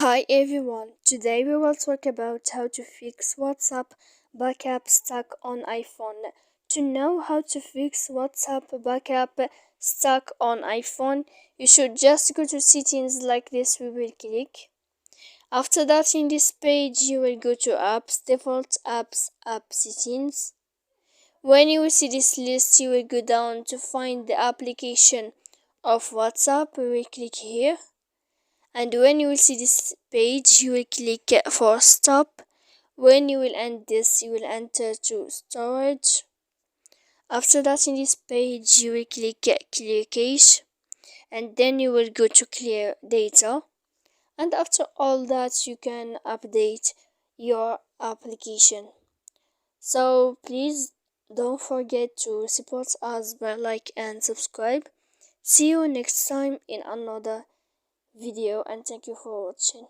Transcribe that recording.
Hi everyone, today we will talk about how to fix WhatsApp backup stuck on iPhone. To know how to fix WhatsApp backup stuck on iPhone, you should just go to settings like this. We will click. After that, in this page, you will go to apps, default apps, app settings. When you will see this list, you will go down to find the application of WhatsApp. We will click here. And when you will see this page, you will click for stop. When you will end this, you will enter to storage. After that, in this page, you will click clear cache, and then you will go to clear data. And after all that, you can update your application. So please don't forget to support us by like and subscribe. See you next time in another video, and thank you for watching.